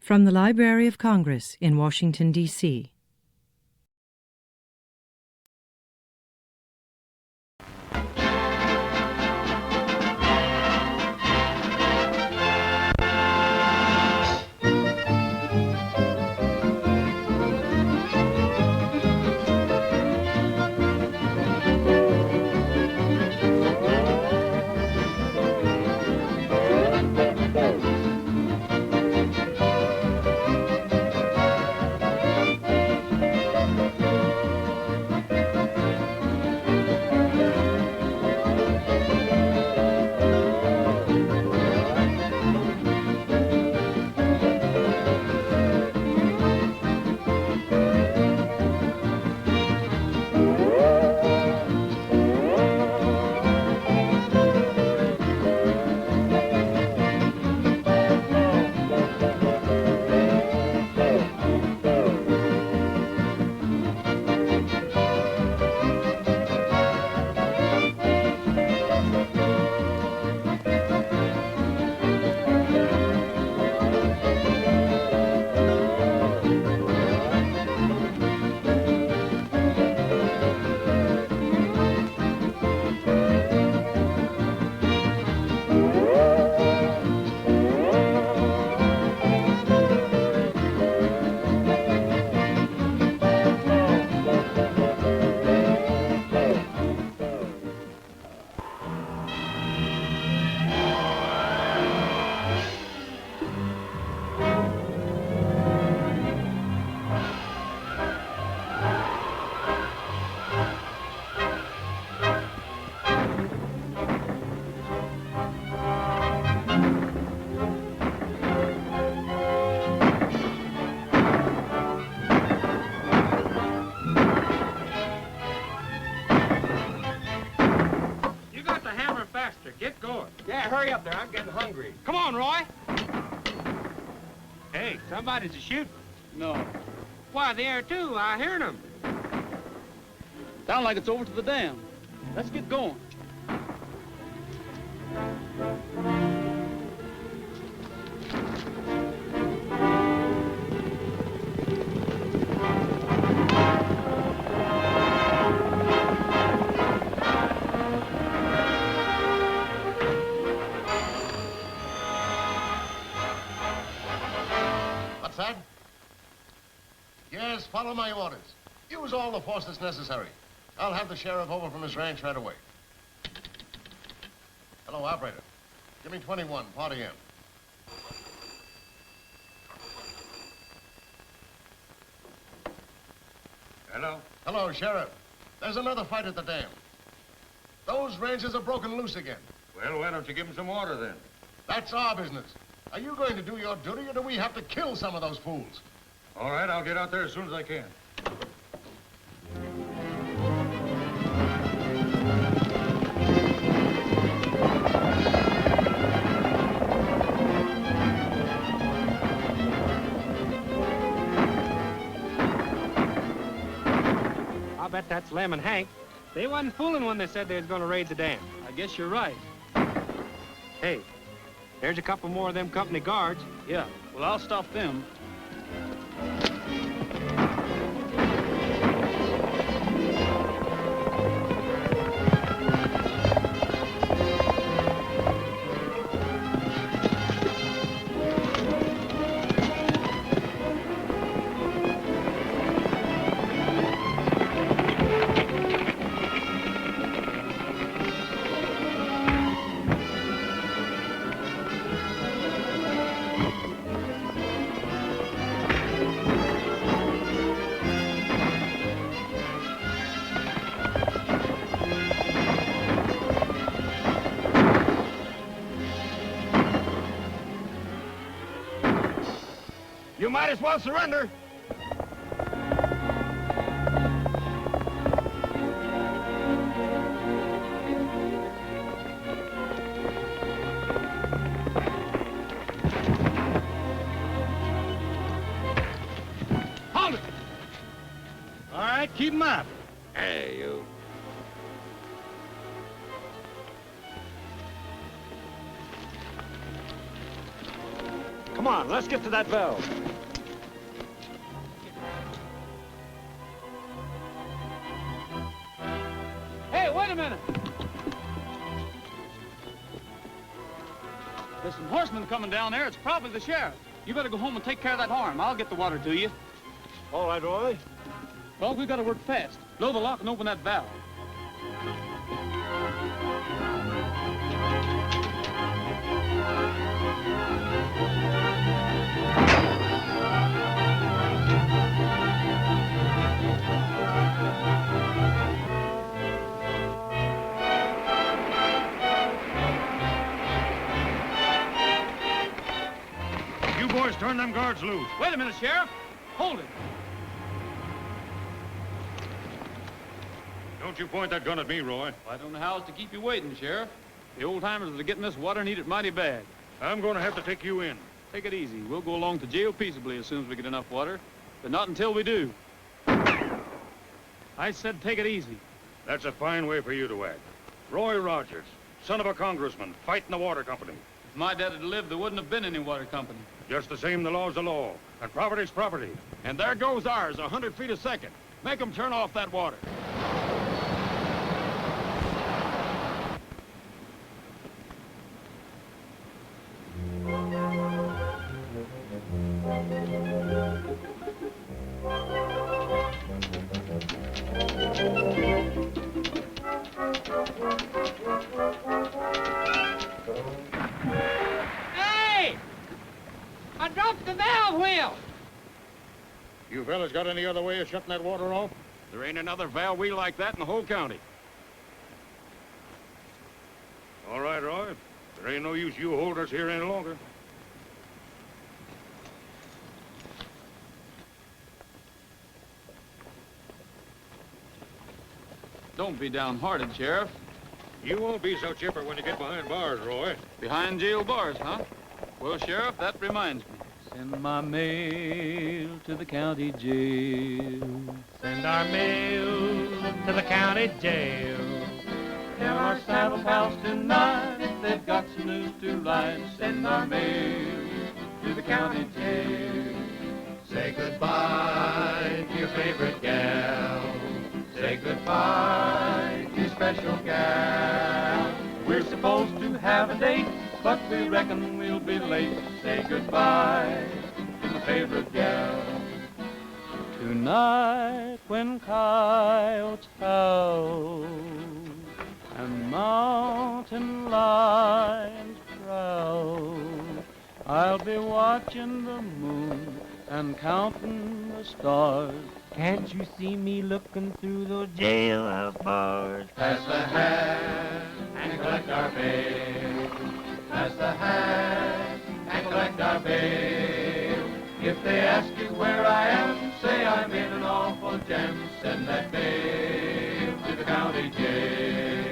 From the Library of Congress in Washington, D.C. Get going. Yeah, hurry up there. I'm getting hungry. Come on, Roy. Hey, somebody's a-shooting. No. Why, there too. I heard them. Sound like it's over to the dam. Let's get going. Yes, follow my orders. Use all the force that's necessary. I'll have the sheriff over from his ranch right away. Hello, operator. Give me 21, party in. Hello? Hello, Sheriff. There's another fight at the dam. Those ranches are broken loose again. Well, why don't you give them some order then? That's our business. Are you going to do your duty, or do we have to kill some of those fools? All right, I'll get out there as soon as I can. I'll bet that's Lem and Hank. They wasn't fooling when they said they was going to raid the dam. I guess you're right. Hey, there's a couple more of them company guards. Yeah, well, I'll stop them. You might as well surrender. Hold it! All right, keep 'em up. Hey, you. Come on, let's get to that valve. Hey, wait a minute. There's some horsemen coming down there. It's probably the sheriff. You better go home and take care of that harm. I'll get the water to you. All right, Roy. Well, we've got to work fast. Blow the lock and open that valve. You boys turn them guards loose. Wait a minute, Sheriff. Hold it. Don't you point that gun at me, Roy. I don't know how else to keep you waiting, Sheriff. The old-timers that are getting this water need it mighty bad. I'm going to have to take you in. Take it easy. We'll go along to jail peaceably as soon as we get enough water. But not until we do. I said take it easy. That's a fine way for you to act. Roy Rogers, son of a congressman, fighting the water company. If my dad had lived, there wouldn't have been any water company. Just the same, the law's the law, and property's property. And there goes ours, 100 feet a second. Make them turn off that water. Hey! I dropped the valve wheel! You fellas got any other way of shutting that water off? There ain't another valve wheel like that in the whole county. All right, Roy. There ain't no use you holding us here any longer. Don't be downhearted, Sheriff. You won't be so chipper when you get behind bars, Roy. Behind jail bars, huh? Well, Sheriff, that reminds me. Send my mail to the county jail. Send our mail to the county jail. Tell our saddle pals tonight if they've got some news to write. Send our mail to the county jail. Say goodbye to your favorite gal. Say goodbye to your special gal. We're supposed to have a date, but we reckon we'll be late. Say goodbye to my favorite gal. Tonight when coyotes howl and mountain lions prowl, I'll be watching the moon and counting the stars. Can't you see me looking through those jailhouse bars? Pass the hat and collect our bail. Pass the hat and collect our bail. If they ask you where I am, say I'm in an awful jam. Send that bail to the county jail.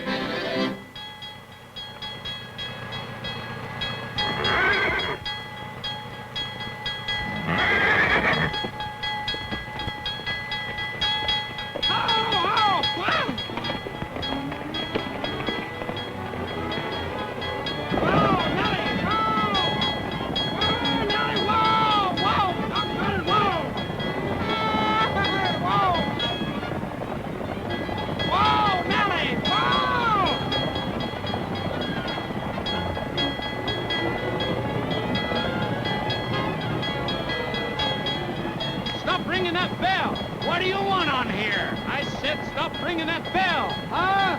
Stop ringing that bell! What do you want on here? I said stop ringing that bell, huh?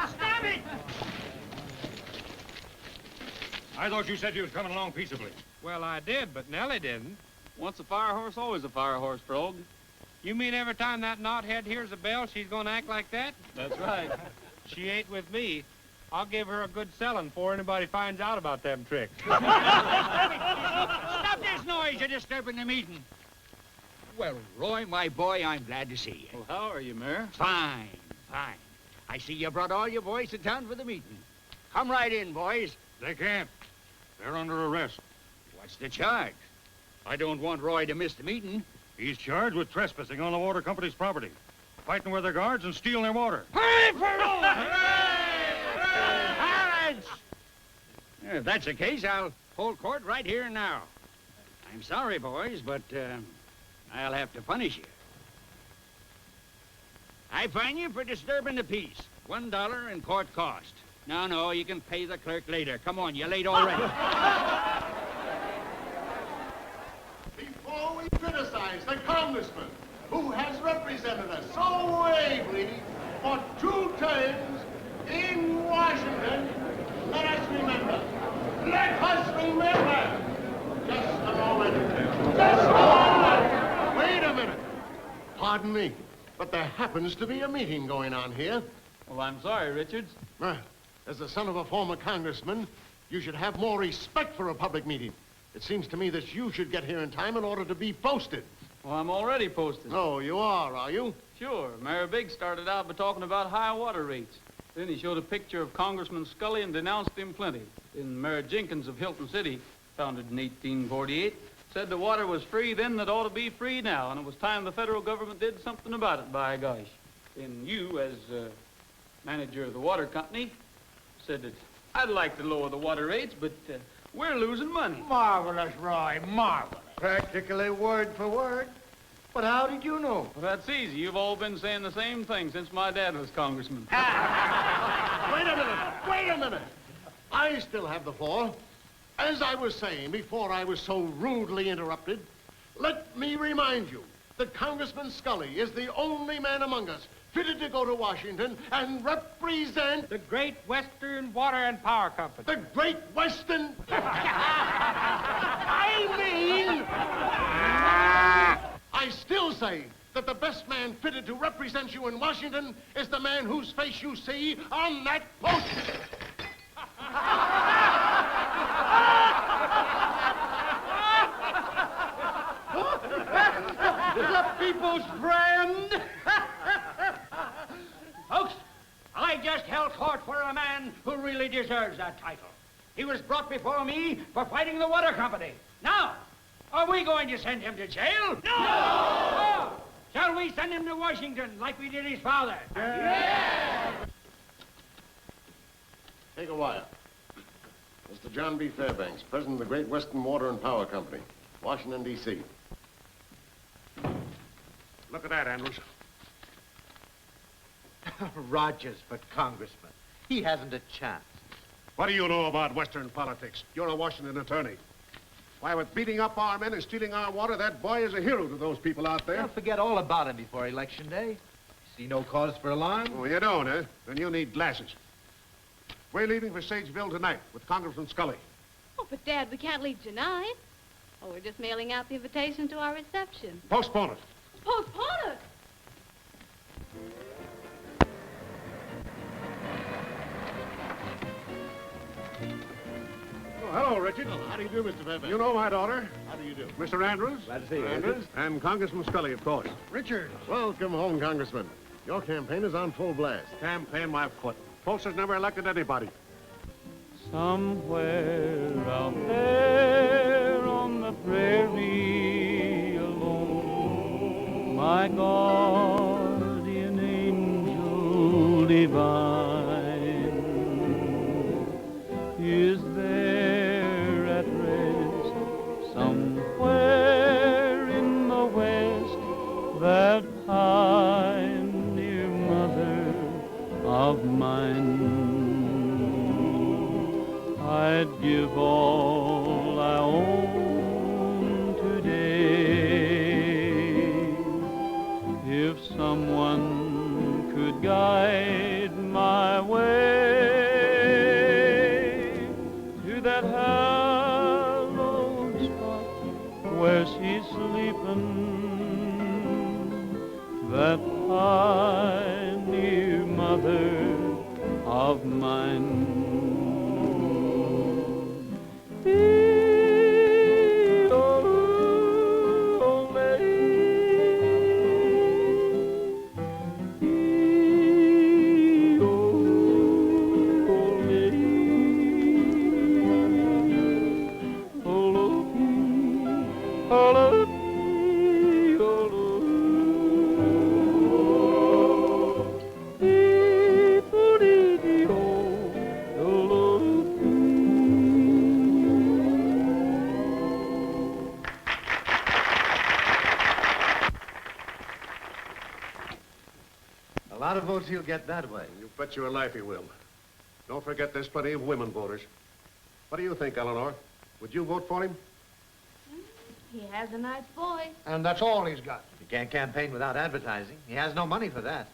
Stop it! I thought you said you was coming along peaceably. Well, I did, but Nellie didn't. Once a fire horse, always a fire horse, Frog. You mean every time that knothead hears a bell, she's gonna act like that? That's right. She ain't with me. I'll give her a good selling before anybody finds out about them tricks. Stop this noise! You're disturbing the meeting. Well, Roy, my boy, I'm glad to see you. Well, how are you, Mayor? Fine, fine. I see you brought all your boys to town for the meeting. Come right in, boys. They can't. They're under arrest. What's the charge? I don't want Roy to miss the meeting. He's charged with trespassing on the water company's property, fighting with their guards and stealing their water. Hooray for Roy! Clarence! If that's the case, I'll hold court right here and now. I'm sorry, boys, but I'll have to punish you. I fine you for disturbing the peace. $1 in court cost. No, you can pay the clerk later. Come on, you're late already. Before we criticize the congressman who has represented us so ably for 2 terms in Washington, let us remember. Just a moment. Wait a minute. Pardon me, but there happens to be a meeting going on here. Well, I'm sorry, Richards. As the son of a former congressman, you should have more respect for a public meeting. It seems to me that you should get here in time in order to be posted. Well, I'm already posted. Oh, you are you? Sure. Mayor Biggs started out by talking about high water rates. Then he showed a picture of Congressman Scully and denounced him plenty. Then Mayor Jenkins of Hilton City, founded in 1848, said the water was free then that ought to be free now, and it was time the federal government did something about it, by gosh. Then you, as manager of the water company, said that I'd like to lower the water rates, but we're losing money. Marvelous, Roy, marvelous. Practically word for word. But how did you know? Well, that's easy. You've all been saying the same thing since my dad was congressman. Wait a minute. I still have the floor. As I was saying before I was so rudely interrupted, let me remind you that Congressman Scully is the only man among us fitted to go to Washington and represent The Great Western Water and Power Company. the Great Western... I still say that the best man fitted to represent you in Washington is the man whose face you see on that poster. The people's friend. Folks, I just held court for a man who really deserves that title. He was brought before me for fighting the water company. Now, are we going to send him to jail? No! Oh. Shall we send him to Washington like we did his father? Yeah. Take a wire. Mr. John B. Fairbanks, president of the Great Western Water and Power Company, Washington, D.C. Look at that, Andrews. Rogers for congressman. He hasn't a chance. What do you know about Western politics? You're a Washington attorney. Why, with beating up our men and stealing our water, that boy is a hero to those people out there. They'll forget all about him before Election Day. See no cause for alarm? Oh, you don't, eh? Then you need glasses. We're leaving for Sageville tonight with Congressman Scully. Oh, but Dad, we can't leave tonight. Oh, we're just mailing out the invitation to our reception. Postpone it. Postpone it! Oh, hello, Richard. Oh, how do you do, Mr. Fairbanks? You know my daughter. How do you do? Mr. Andrews. Glad to see you, Andrews. And Congressman Scully, of course. Richard. Welcome home, Congressman. Your campaign is on full blast. Campaign my foot. Posters never elected anybody. Somewhere out there on the prairie alone, my guardian angel divine is there at rest somewhere in the west, that pioneer mother of mine. I'd give all I own today if someone could guide my way to that hallowed spot where she's sleeping, that pioneer mother of mine. votes he'll get that way. You bet your life he will. Don't forget there's plenty of women voters. What do you think, Eleanor? Would you vote for him? He has a nice voice. And that's all he's got. You can't campaign without advertising. He has no money for that.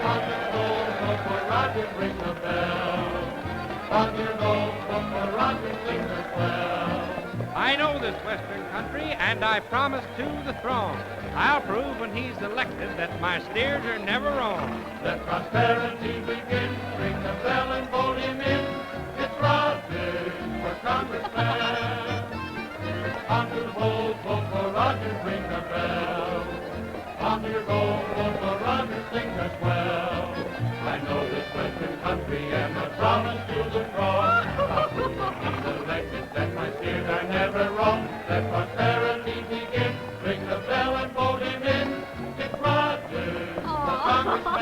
On your roll, vote for Roger, ring the bell. On your roll, vote for Roger, sing the swell. I know this Western country, and I promise to the throne, I'll prove when he's elected that my steers are never wrong. Let prosperity begin, ring the bell and vote him in. It's Roger for Congressman. On your roll, vote for Roger, ring the bell. On your roll, vote for Roger, sing the swell. I know this Western country and I promise to the cross. He's elected that my steers are never wrong. Let prosperity begin, ring the bell and vote him in. It's Roger, the Congressman.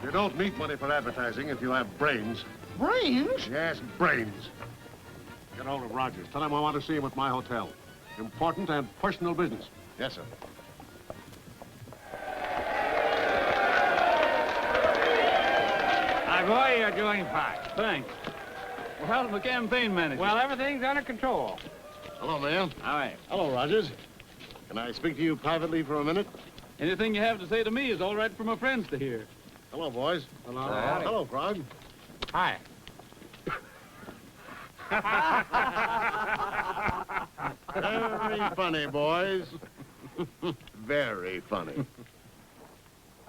You don't need money for advertising if you have brains. Brains? Yes, brains. Get hold of Rogers. Tell him I want to see him at my hotel. Important and personal business. Yes, sir. My boy, you're doing fine. Thanks. Well, how's the campaign managed? Well, everything's under control. Hello, ma'am. All right. Hello, Rogers. Can I speak to you privately for a minute? Anything you have to say to me is all right for my friends to hear. Hello, boys. Hello. Hello, Frog. Hi. Very funny, boys. Very funny.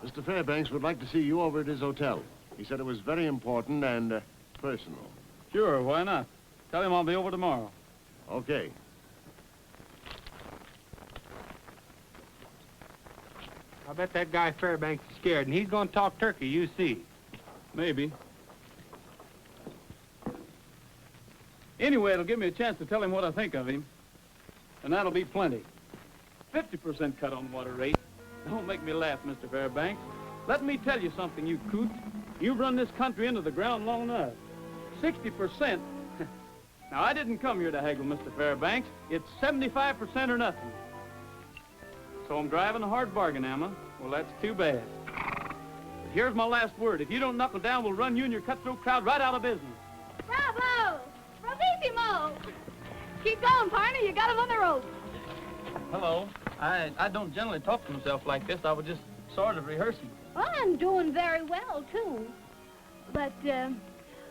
Mr. Fairbanks would like to see you over at his hotel. He said it was very important and personal. Sure, why not? Tell him I'll be over tomorrow. Okay. I bet that guy Fairbanks is scared, and he's going to talk turkey, you see. Maybe. Anyway, it'll give me a chance to tell him what I think of him. And that'll be plenty. 50% cut on water rate. Don't make me laugh, Mr. Fairbanks. Let me tell you something, you coot. You've run this country into the ground long enough. 60%. Now, I didn't come here to haggle, Mr. Fairbanks. It's 75% or nothing. So I'm driving a hard bargain, Emma. Well, that's too bad. But here's my last word. If you don't knuckle down, we'll run you and your cutthroat crowd right out of business. Bravo! Bravissimo! Keep going, partner. You got him on the rope. Hello. I don't generally talk to myself like this. I was just sort of rehearsing. Well, I'm doing very well, too. But,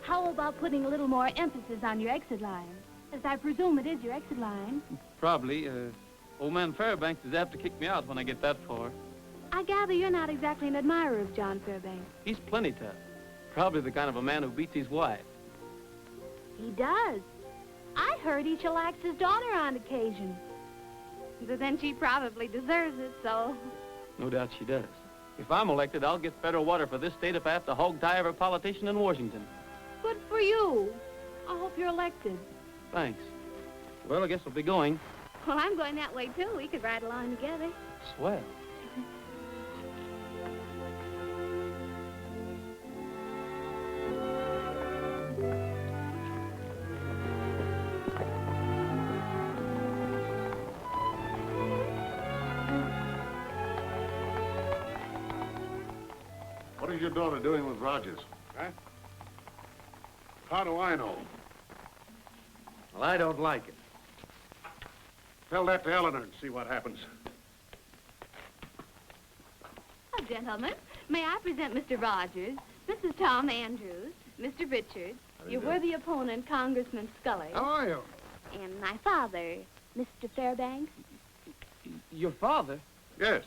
how about putting a little more emphasis on your exit line? As I presume it is your exit line. Probably. Old man Fairbanks is apt to kick me out when I get that far. I gather you're not exactly an admirer of John Fairbanks. He's plenty tough. Probably the kind of a man who beats his wife. He does. I heard he shellacks his daughter on occasion. But then she probably deserves it, so... No doubt she does. If I'm elected, I'll get federal water for this state if I have to hog tie every politician in Washington. Good for you. I hope you're elected. Thanks. Well, I guess I'll be going. Well, I'm going that way, too. We could ride along together. Swell. What is your daughter doing with Rogers? Huh? How do I know? Well, I don't like it. Tell that to Eleanor and see what happens. Oh, gentlemen, may I present Mr. Rogers, Mrs. Tom Andrews, Mr. Richards, your worthy opponent, Congressman Scully. How are you? And my father, Mr. Fairbanks. Your father? Yes.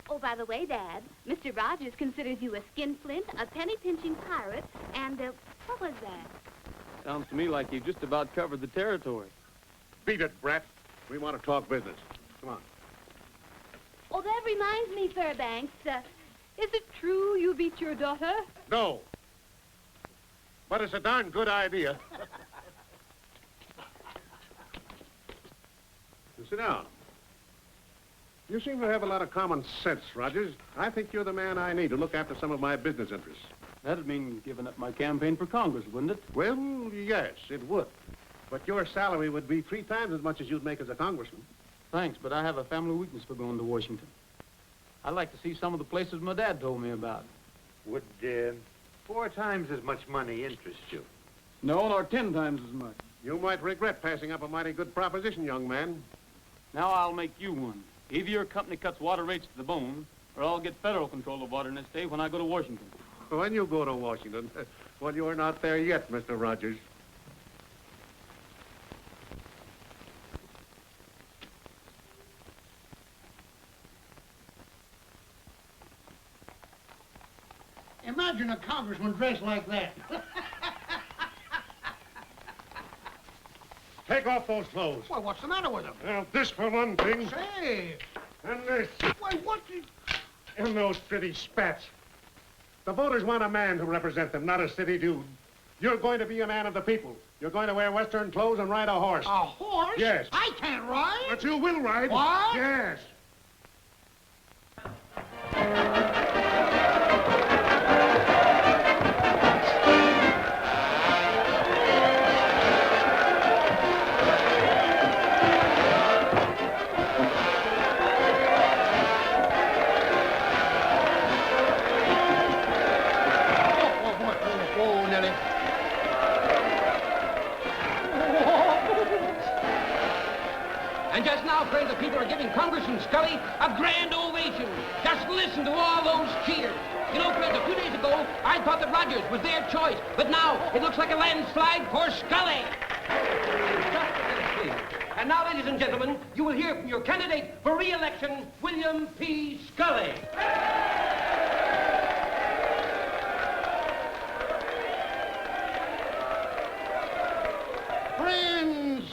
Oh, by the way, Dad, Mr. Rogers considers you a skinflint, a penny-pinching pirate, and, what was that? Sounds to me like you've just about covered the territory. Beat it, Brat. We want to talk business. Come on. Oh, that reminds me, Fairbanks, is it true you beat your daughter? No. But it's a darn good idea. Sit down. You seem to have a lot of common sense, Rogers. I think you're the man I need to look after some of my business interests. That'd mean giving up my campaign for Congress, wouldn't it? Well, yes, it would. But your salary would be 3 times as much as you'd make as a congressman. Thanks, but I have a family weakness for going to Washington. I'd like to see some of the places my dad told me about. Would 4 times as much money interest you? No, nor 10 times as much. You might regret passing up a mighty good proposition, young man. Now I'll make you one. Either your company cuts water rates to the bone, or I'll get federal control of water in this state when I go to Washington. When you go to Washington, well, you're not there yet, Mr. Rogers. Imagine a congressman dressed like that. Take off those clothes. Well, what's the matter with him? Well, this for one thing. Say. And this. Why, what did... And those pretty spats. The voters want a man to represent them, not a city dude. You're going to be a man of the people. You're going to wear Western clothes and ride a horse. A horse? Yes. I can't ride. But you will ride. What? Yes. And just now, friends, the people are giving Congressman Scully a grand ovation. Just listen to all those cheers. You know, friends, a few days ago, I thought that Rogers was their choice, but now it looks like a landslide for Scully. And now, ladies and gentlemen, you will hear from your candidate for re-election, William P. Scully. Friends,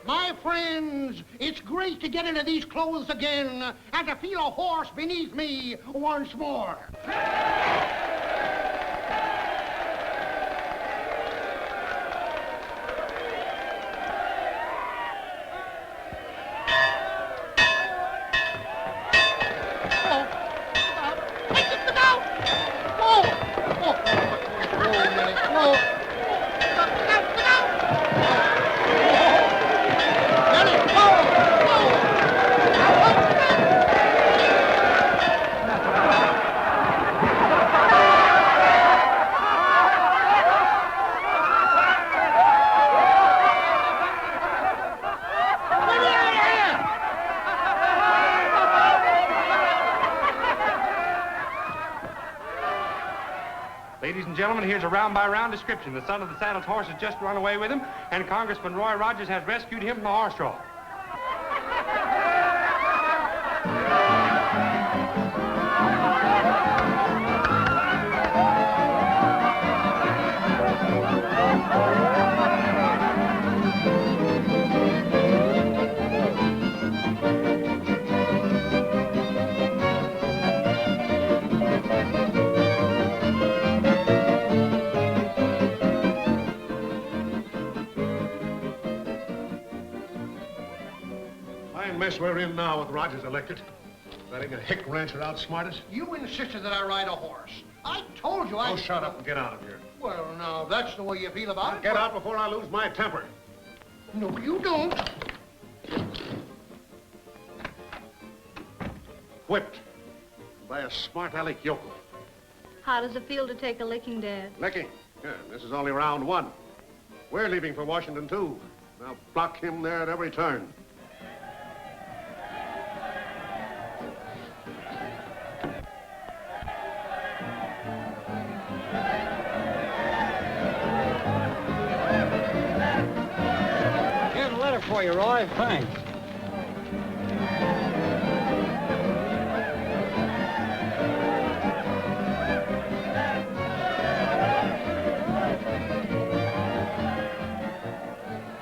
my friends, it's great to get into these clothes again and to feel a horse beneath me once more. Ladies and gentlemen, here's a round-by-round description. The son of the saddle's horse has just run away with him, and Congressman Roy Rogers has rescued him from the horse trough. Mess we're in now with Rogers elected. Letting a hick rancher outsmart us. You insisted that I ride a horse. I told you I... Oh, shut up and get out of here. Well, now, that's the way you feel about it. Get out before I lose my temper. No, you don't. Whipped by a smart aleck yokel. How does it feel to take a licking, Dad? Licking? Yeah, this is only round 1. We're leaving for Washington, too. Now block him there at every turn. For you, Roy. Thanks.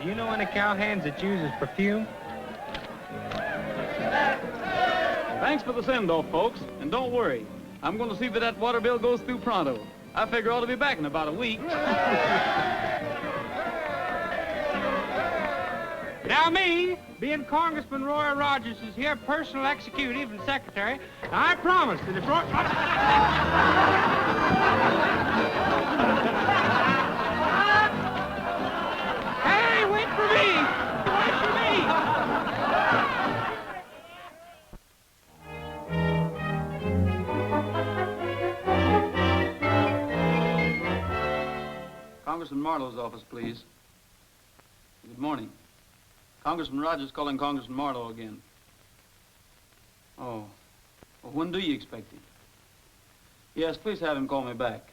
Do you know any cowhands that uses perfume? Thanks for the send-off, folks. And don't worry. I'm going to see that that water bill goes through pronto. I figure I ought to be back in about a week. Now me, being Congressman Roy Rogers is here, personal executive and secretary, I promise that if Roy... Hey, wait for me! Wait for me! Congressman Marlowe's office, please. Good morning. Congressman Rogers calling Congressman Marlowe again. Oh. Well, when do you expect him? Yes, please have him call me back.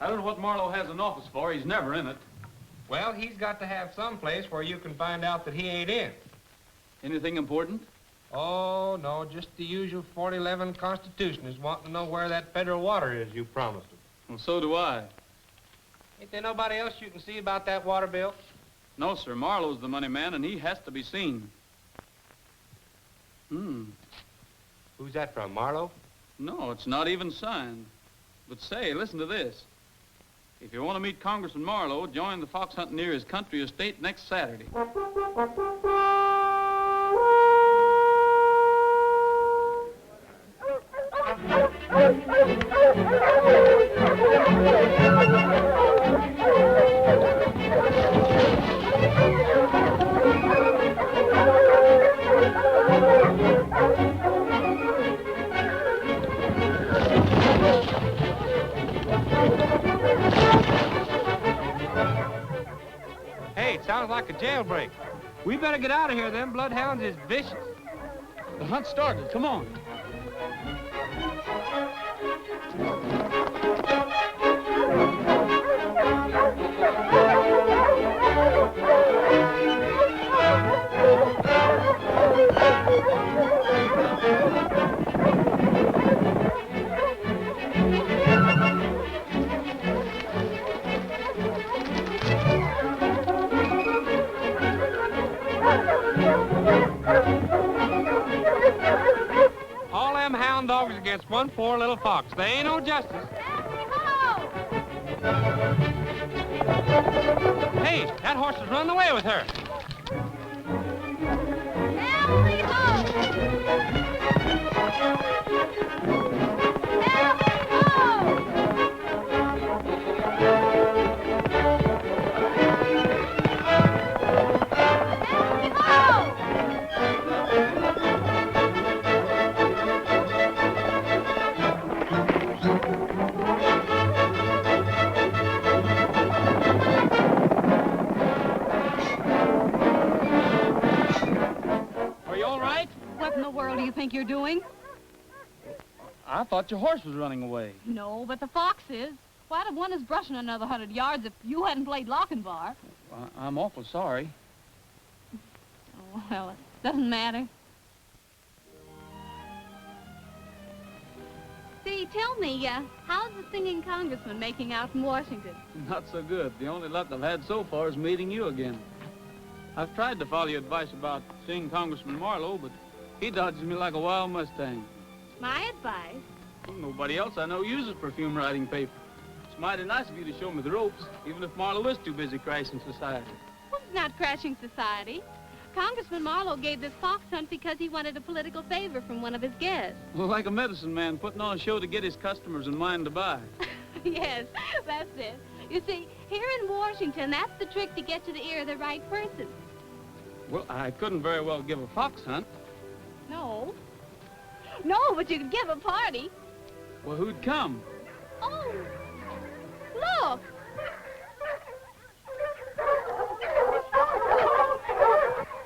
I don't know what Marlowe has an office for. He's never in it. Well, he's got to have some place where you can find out that he ain't in. Anything important? Oh, no, just the usual 4011 Constitutionalists wanting to know where that federal water is you promised them. Well, so do I. Ain't there nobody else you can see about that water bill? No, sir. Marlowe's the money man, and he has to be seen. Who's that from, Marlowe? No, it's not even signed. But say, listen to this. If you want to meet Congressman Marlowe, join the fox hunting near his country estate next Saturday. Hey, it sounds like a jailbreak. We better get out of here. Them bloodhounds is vicious. The hunt started. Come on. All them hound dogs against one poor little fox. They ain't no justice. Hey, that horse is running away with her. What in the world do you think you're doing? I thought your horse was running away. No, but the fox is. Why'd have one is brushing another 100 yards if you hadn't played Lochinvar? I'm awful sorry. Oh, well, it doesn't matter. See, tell me, how's the singing congressman making out in Washington? Not so good. The only luck I've had so far is meeting you again. I've tried to follow your advice about seeing Congressman Marlowe, but he dodges me like a wild Mustang. My advice? Well, nobody else I know uses perfume writing paper. It's mighty nice of you to show me the ropes, even if Marlowe is too busy crashing society. Well, it's not crashing society. Congressman Marlowe gave this fox hunt because he wanted a political favor from one of his guests. Well, like a medicine man putting on a show to get his customers in mind to buy. Yes, that's it. You see, here in Washington, that's the trick to get to the ear of the right person. Well, I couldn't very well give a fox hunt. No. No, but you could give a party. Well, who'd come? Oh, look.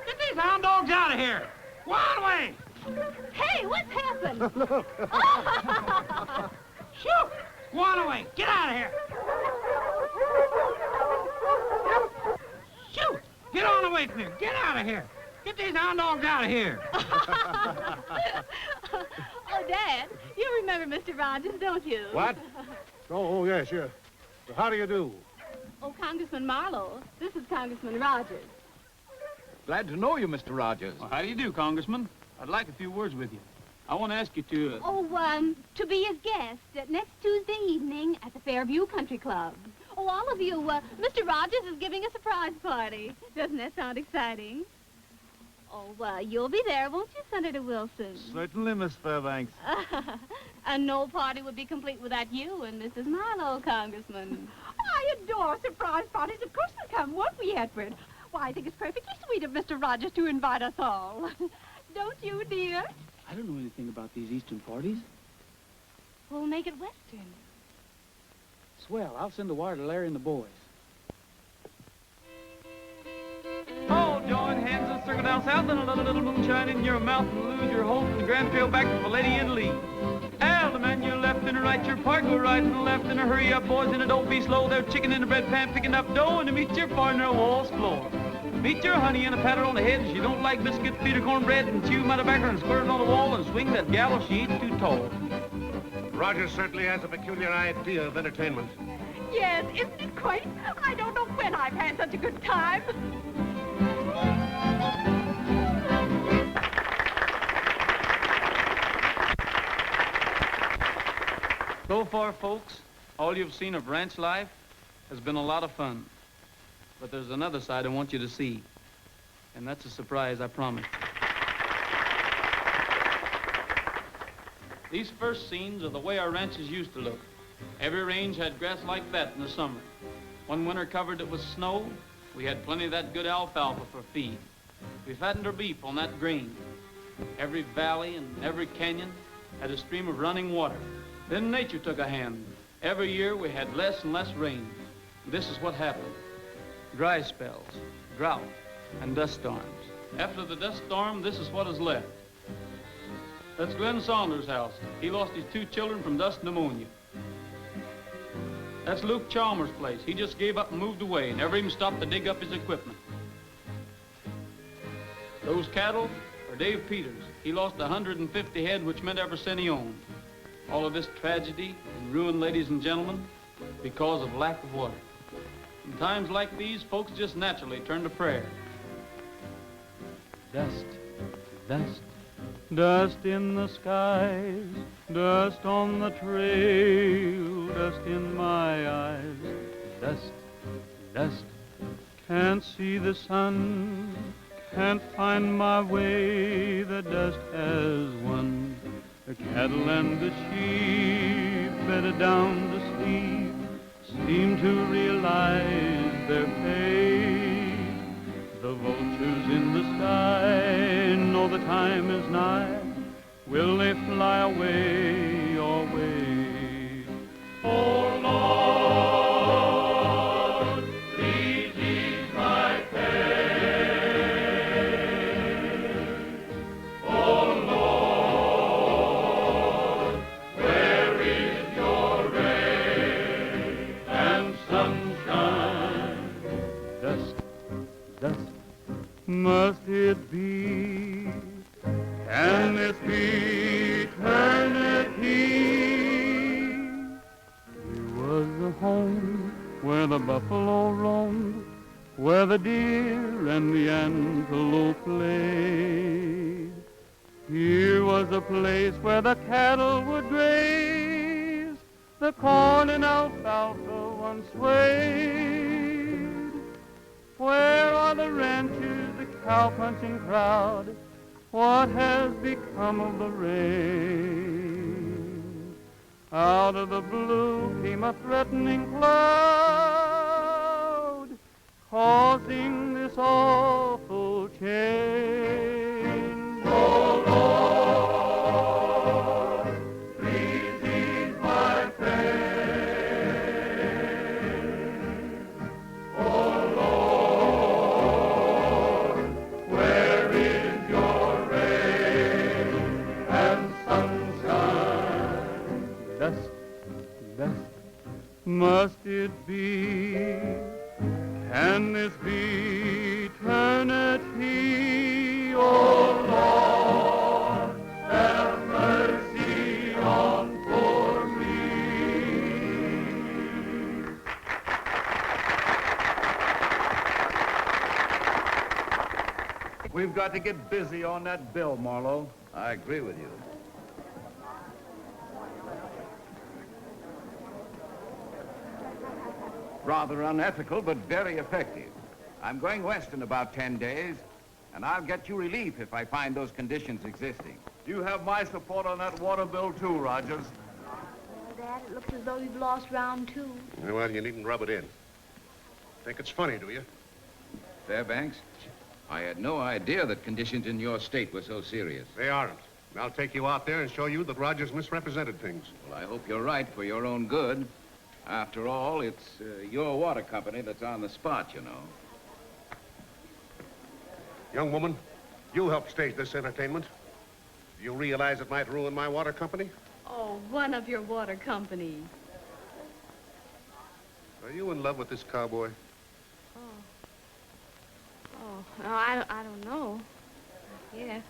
Get these hound dogs out of here. Wild away. Hey, what's happened? Look. Shoot. Go on away. Get out of here. Shoot. Get on away from here. Get out of here. Get these hound dogs out of here. Oh, Dad, you remember Mr. Rogers, don't you? What? Oh, yes, yes. How do you do? Oh, Congressman Marlowe. This is Congressman Rogers. Glad to know you, Mr. Rogers. Well, how do you do, Congressman? I'd like a few words with you. I want to ask you to... To be his guest next Tuesday evening at the Fairview Country Club. Oh, all of you, Mr. Rogers is giving a surprise party. Doesn't that sound exciting? Oh, you'll be there, won't you, Senator Wilson? Certainly, Miss Fairbanks. And no party would be complete without you and Mrs. Marlowe, Congressman. I adore surprise parties. Of course we'll come, won't we, Edward? Why, I think it's perfectly sweet of Mr. Rogers to invite us all. Don't you, dear? I don't know anything about these Eastern parties. We'll make it Western. Swell. I'll send a wire to Larry and the boys. Oh, join hands and circle down south and a little moonshine in your mouth and lose your hope and grand trail back to Lady and Lee. Al, the man, your left and a right, your part, go right and left and a hurry up, boys, and a don't be slow. They're chicken in the bread pan picking up dough and to meet your partner on Wall's floor. Meet your honey and a pat her on the head. If you don't like biscuits, feed her cornbread and chew my tobacco and squirt it on the wall and swing that gal if she ain't too tall. Rogers certainly has a peculiar idea of entertainment. Yes, isn't it quaint? I don't know when I've had such a good time. So far, folks, all you've seen of ranch life has been a lot of fun. But there's another side I want you to see. And that's a surprise, I promise. These first scenes are the way our ranches used to look. Every range had grass like that in the summer. One winter covered it with snow. We had plenty of that good alfalfa for feed. We fattened our beef on that grain. Every valley and every canyon had a stream of running water. Then nature took a hand. Every year we had less and less rain. This is what happened. Dry spells, drought, and dust storms. After the dust storm, this is what is left. That's Glenn Saunders' house. He lost his 2 children from dust pneumonia. That's Luke Chalmers' place. He just gave up and moved away, never even stopped to dig up his equipment. Those cattle are Dave Peters. He lost 150 head, which meant every cent he owned. All of this tragedy and ruin, ladies and gentlemen, because of lack of water. In times like these, folks just naturally turn to prayer. Dust, dust, dust in the skies, dust on the trail, dust in my eyes. Dust, dust, can't see the sun, can't find my way, the dust has won. The cattle and the sheep, bedded down to sleep, seem to realize their fate. The vultures in the sky know the time is nigh. Will they fly away or wait? Oh, Lord, please ease my pain. Oh, Lord, where is your rain and sunshine? Dust, dust, must it be? Can this be eternity? Here was the home where the buffalo roamed, where the deer and the antelope played. Here was a place where the cattle would graze, the corn and alfalfa once swayed. Where are the ranchers, the cow-punching crowd? What has become of the rain? Out of the blue came a threatening cloud, causing this awful change. Oh, Lord, please ease my pain. Oh, Lord, where is your rain and sunshine? Dust, dust, must it be? Can this be eternity? Oh, Lord, have mercy on poor me. We've got to get busy on that bill, Marlowe. I agree with you. Rather unethical, but very effective. I'm going west in about 10 days, and I'll get you relief if I find those conditions existing. You have my support on that water bill, too, Rogers. Dad, it looks as though you've lost round 2. Well, you needn't rub it in. Think it's funny, do you? Fairbanks, I had no idea that conditions in your state were so serious. They aren't. I'll take you out there and show you that Rogers misrepresented things. Well, I hope you're right for your own good. After all, it's your water company that's on the spot, you know. Young woman, you helped stage this entertainment. Do you realize it might ruin my water company? Oh, one of your water companies. Are you in love with this cowboy? No, I don't know. Yes.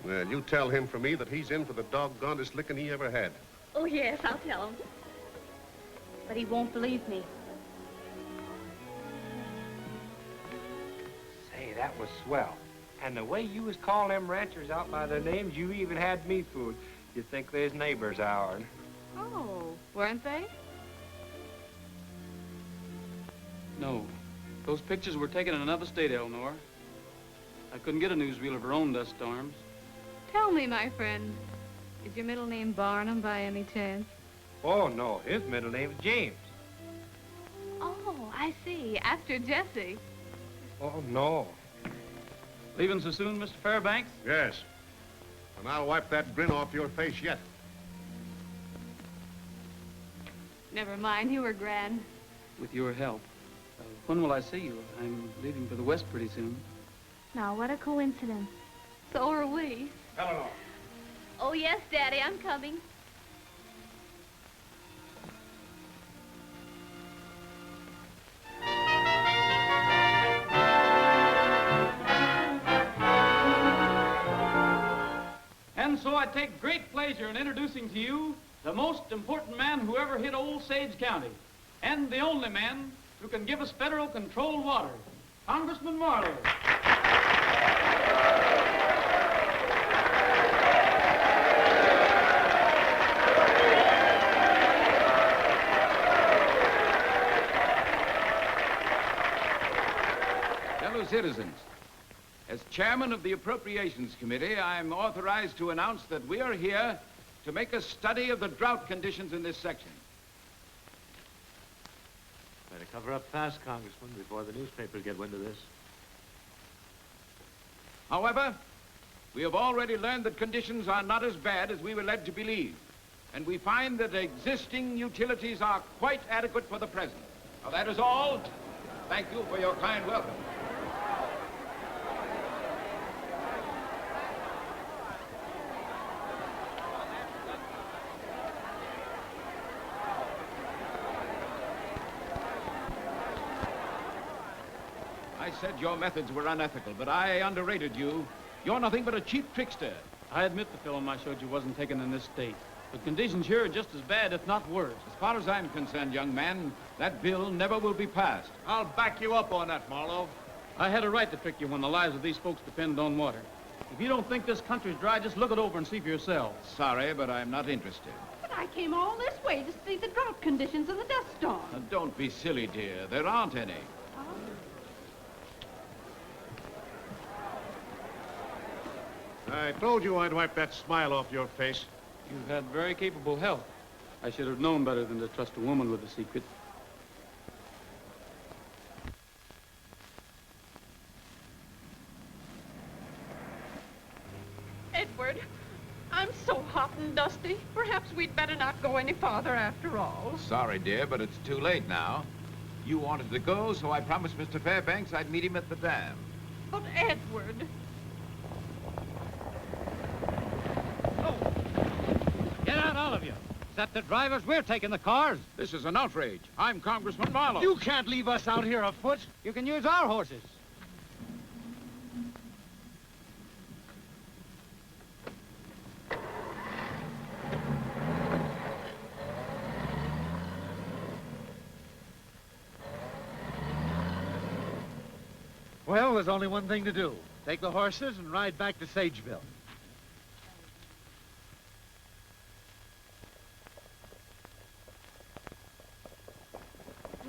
Well, you tell him for me that he's in for the doggonedest licking he ever had. Oh, yes, I'll tell him. But he won't believe me. Say, that was swell. And the way you was calling them ranchers out by their names, you even had me fooled. You'd think they's neighbors ours. Oh, weren't they? No. Those pictures were taken in another state, Eleanor. I couldn't get a newsreel of her own dust storms. Tell me, my friend, is your middle name Barnum by any chance? Oh, no. His middle name's James. Oh, I see. After Jesse. Oh, no. Leaving so soon, Mr. Fairbanks? Yes. And I'll wipe that grin off your face yet. Never mind, you were grand. With your help. When will I see you? I'm leaving for the West pretty soon. Now, what a coincidence. So are we. Eleanor. Oh, yes, Daddy, I'm coming. And so I take great pleasure in introducing to you the most important man who ever hit Old Sage County, and the only man who can give us federal controlled water, Congressman Marta. Fellow citizens, as chairman of the Appropriations Committee, I'm authorized to announce that we are here to make a study of the drought conditions in this section. Better cover up fast, Congressman, before the newspapers get wind of this. However, we have already learned that conditions are not as bad as we were led to believe, and we find that existing utilities are quite adequate for the present. Now, that is all. Thank you for your kind welcome. I said your methods were unethical, but I underrated you. You're nothing but a cheap trickster. I admit the film I showed you wasn't taken in this state. But conditions here are just as bad, if not worse. As far as I'm concerned, young man, that bill never will be passed. I'll back you up on that, Marlowe. I had a right to trick you when the lives of these folks depend on water. If you don't think this country's dry, just look it over and see for yourselves. Sorry, but I'm not interested. But I came all this way to see the drought conditions and the dust storm. Now, don't be silly, dear. There aren't any. I told you I'd wipe that smile off your face. You've had very capable help. I should have known better than to trust a woman with a secret. Edward, I'm so hot and dusty. Perhaps we'd better not go any farther after all. Sorry, dear, but it's too late now. You wanted to go, so I promised Mr. Fairbanks I'd meet him at the dam. But Edward... Get out, all of you. Is that the drivers? We're taking the cars. This is an outrage. I'm Congressman Marlowe. You can't leave us out here afoot. You can use our horses. Well, there's only one thing to do. Take the horses and ride back to Sageville.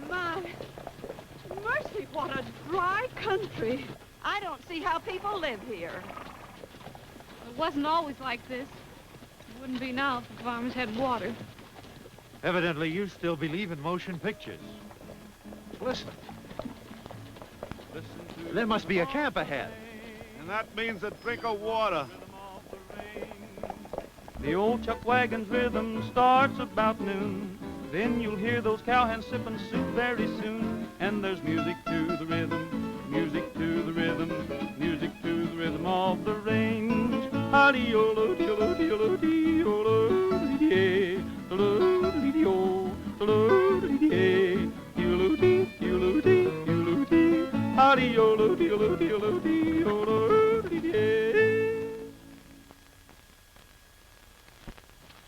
My, what a dry country. I don't see how people live here. It wasn't always like this. It wouldn't be now if the farmers had water. Evidently, you still believe in motion pictures. Listen. There must be a camp ahead. And that means a drink of water. The old chuck wagon's rhythm starts about noon. Then you'll hear those cowhands sipping soup very soon. And there's music to the rhythm, music to the rhythm, music to the rhythm of the range. Howdy-o-lo, dee-o-lo, dee-o-lo, dee-o-lo, dee-dee, do-lo, dee-dee-o, do-lo, dee-dee, dee-o-lo, dee, dee-o-lo, dee, dee-o-lo, dee. Howdy-o-lo, dee-o-lo, dee-o-lo, dee-o-lo, dee-dee.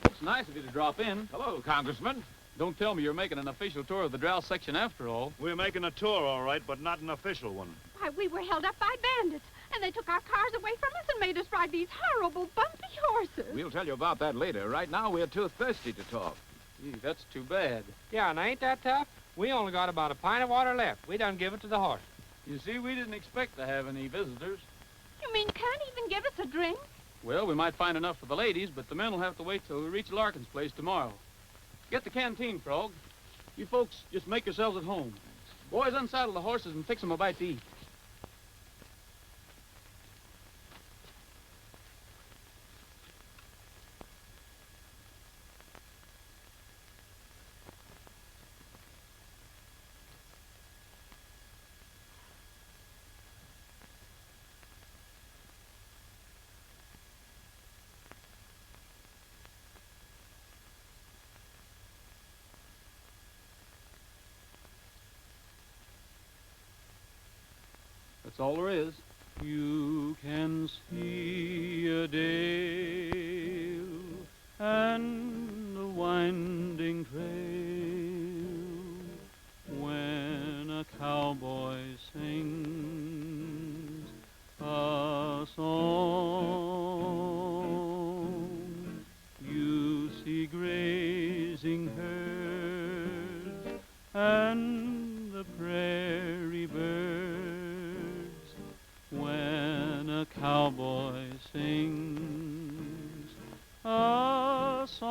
It's nice of you to drop in. Hello, Congressman. Don't tell me you're making an official tour of the drought section after all. We're making a tour, all right, but not an official one. Why, we were held up by bandits, and they took our cars away from us and made us ride these horrible, bumpy horses. We'll tell you about that later. Right now, we're too thirsty to talk. Gee, that's too bad. Yeah, and ain't that tough? We only got about a pint of water left. We done give it to the horse. You see, we didn't expect to have any visitors. You mean can't even give us a drink? Well, we might find enough for the ladies, but the men will have to wait till we reach Larkin's place tomorrow. Get the canteen, Frog. You folks just make yourselves at home. Boys, unsaddle the horses and fix them a bite to eat. That's all there is. You can see a dale and a winding trail when a cowboy sings a song. You see grazing herds and the prairie birds when a cowboy sings a song.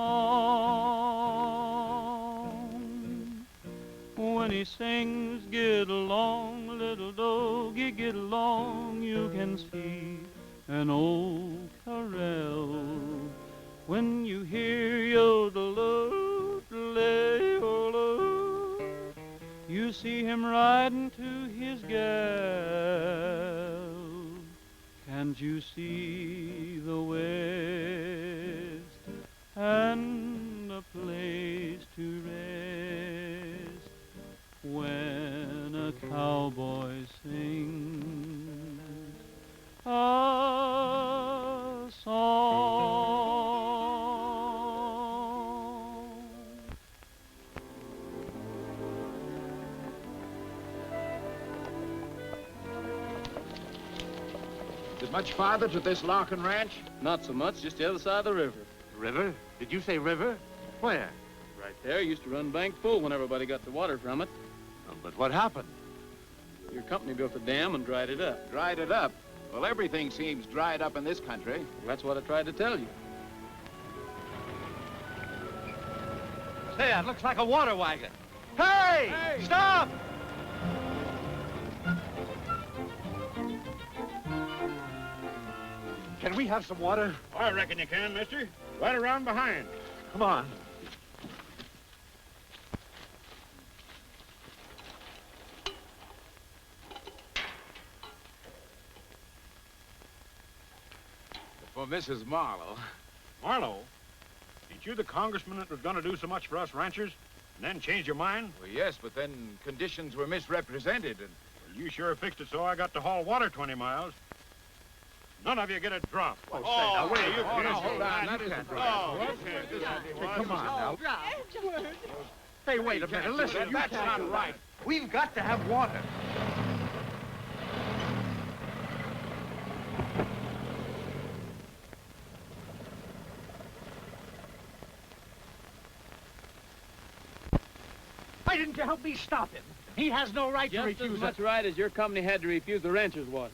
When he sings, get along, little doggy, get along, you can see an old corral. When you hear yodel-o-lay-o-lo, you see him riding to his gal. Can't you see the West and a place to rest when a cowboy sings a song? Is it much farther to this Larkin ranch? Not so much, just the other side of the river. River? Did you say river? Where? Right there, used to run bank full when everybody got the water from it. But what happened? Your company built a dam and dried it up. Dried it up? Well, everything seems dried up in this country. Well, that's what I tried to tell you. Say, it looks like a water wagon. Hey! Stop! Can we have some water? I reckon you can, mister. Right around behind. Come on. For Mrs. Marlowe. Marlowe? Ain't you the congressman that was going to do so much for us ranchers and then changed your mind? Well, yes, but then conditions were misrepresented and... Well, you sure fixed it so I got to haul water 20 miles. None of you get a drop. Oh, say, now, wait. You Oh, no, hold on. That isn't right. Oh, okay. Hey, come on now. Edward. Hey, wait a minute. Listen, That's not right. We've got to have water. Why didn't you help me stop him? He has no right to Just refuse as much it. right as your company had to refuse the rancher's water.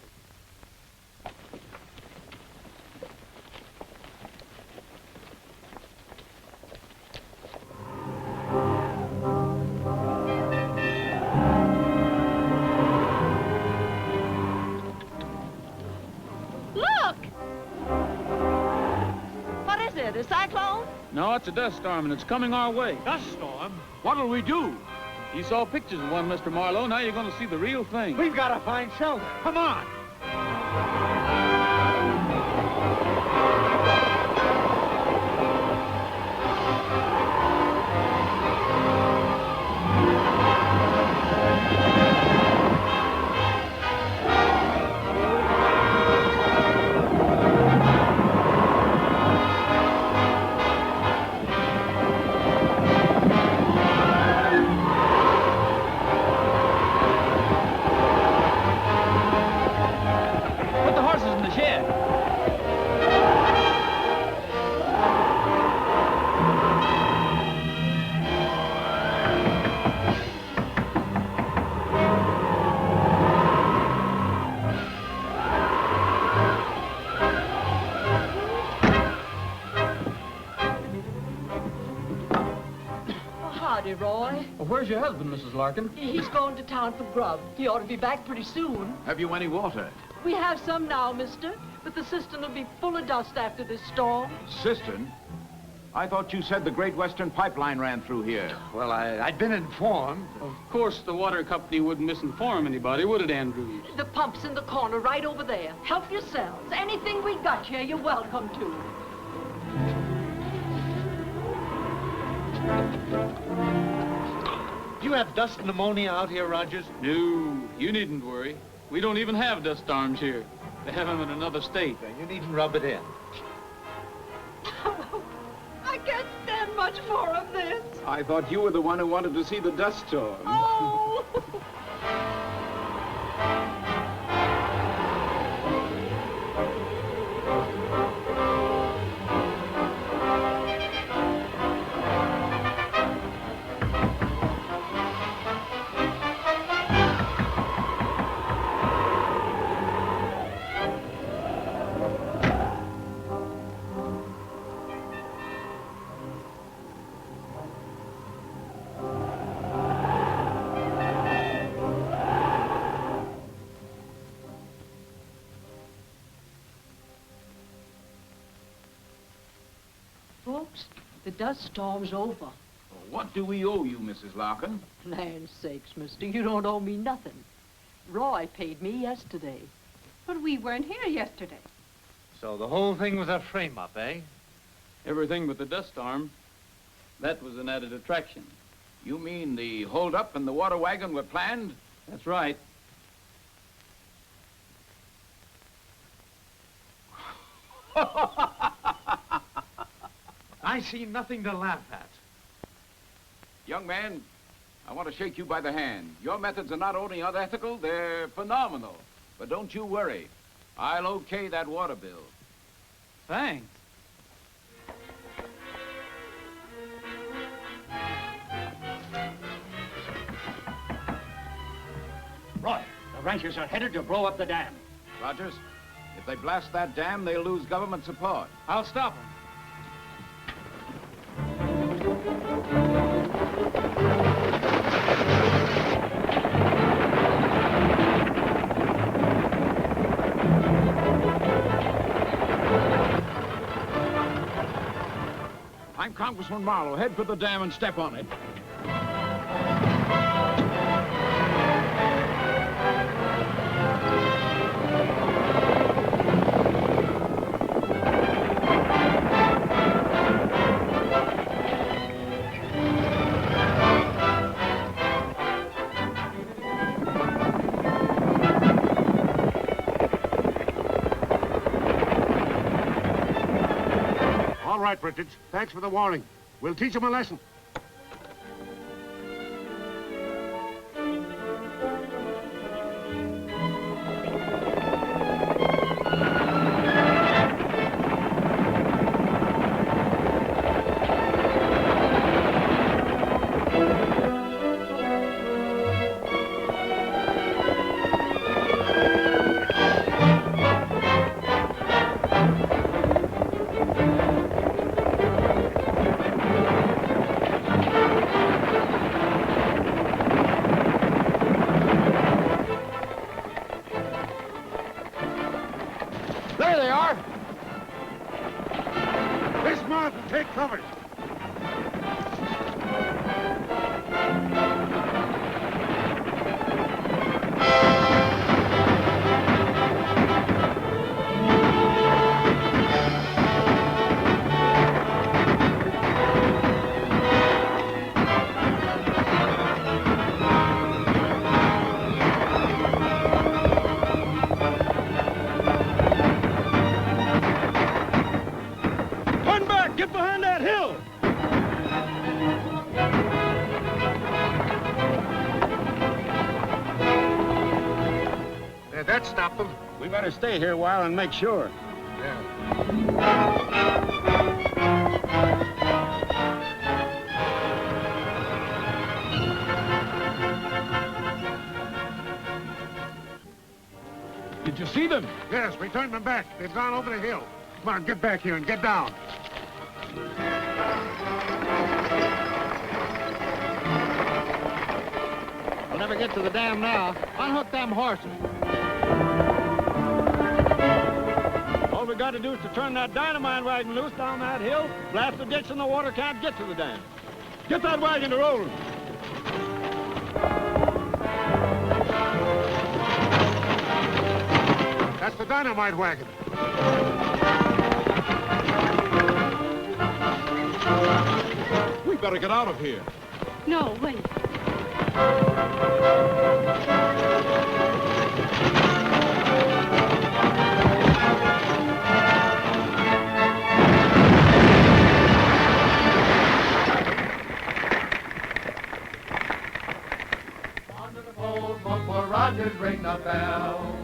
Look! What is it, a cyclone? No, it's a dust storm, and it's coming our way. Dust storm? What'll we do? You saw pictures of one, Mr. Marlowe. Now you're going to see the real thing. We've got to find shelter. Come on. Put the horses in the shed. Oh, howdy, Roy. Well, where's your husband, Mrs. Larkin? He's going to town for grub. He ought to be back pretty soon. Have you any water? We have some now, mister, but the cistern will be full of dust after this storm. Cistern? I thought you said the Great Western Pipeline ran through here. Well, I'd been informed. Of course, the water company wouldn't misinform anybody, would it, Andrews? The pump's in the corner right over there. Help yourselves. Anything we got here, you're welcome to. Do you have dust pneumonia out here, Rogers? No, you needn't worry. We don't even have dust storms here. They have them in another state. Then you needn't rub it in. I can't stand much more of this. I thought you were the one who wanted to see the dust storm. Oh! Folks, the dust storm's over. What do we owe you, Mrs. Larkin? Land's sakes, mister, you don't owe me nothing. Roy paid me yesterday. But we weren't here yesterday. So the whole thing was a frame-up, eh? Everything but the dust storm. That was an added attraction. You mean the hold-up and the water wagon were planned? That's right. I see nothing to laugh at. Young man, I want to shake you by the hand. Your methods are not only unethical, they're phenomenal. But don't you worry. I'll okay that water bill. Thanks. Roy, the ranchers are headed to blow up the dam. Rogers, if they blast that dam, they'll lose government support. I'll stop them. I'm Congressman Marlowe. Head for the dam and step on it. All right, Richards. Thanks for the warning. We'll teach him a lesson. out and take cover. Turn back! Get behind that hill! That stopped them. We better stay here a while and make sure. Did you see them? Yes, we turned them back. They've gone over the hill. Come on, get back here and get down. We'll never get to the dam now. Unhook them horses. All we got to do is to turn that dynamite wagon loose down that hill, blast the ditch, and the water can't get to the dam. Get that wagon to rolling. That's the dynamite wagon. We better get out of here. No, wait. On to the bold boat for Rogers, ring the bell.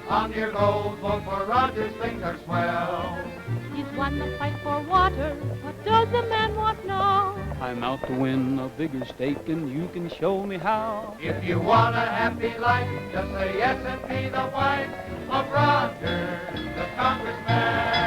On your gold boat for Rogers, things are swell. He's won the fight for water. What does the man want now? I'm out to win a bigger stake, and you can show me how. If you want a happy life, just say yes and be the wife of Rogers, the congressman.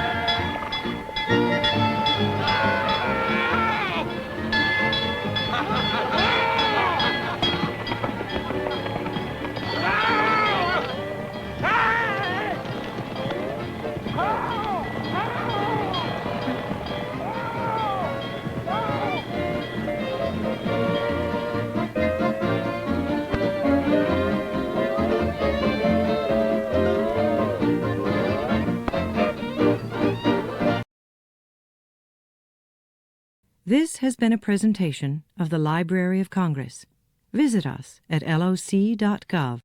This has been a presentation of the Library of Congress. Visit us at loc.gov.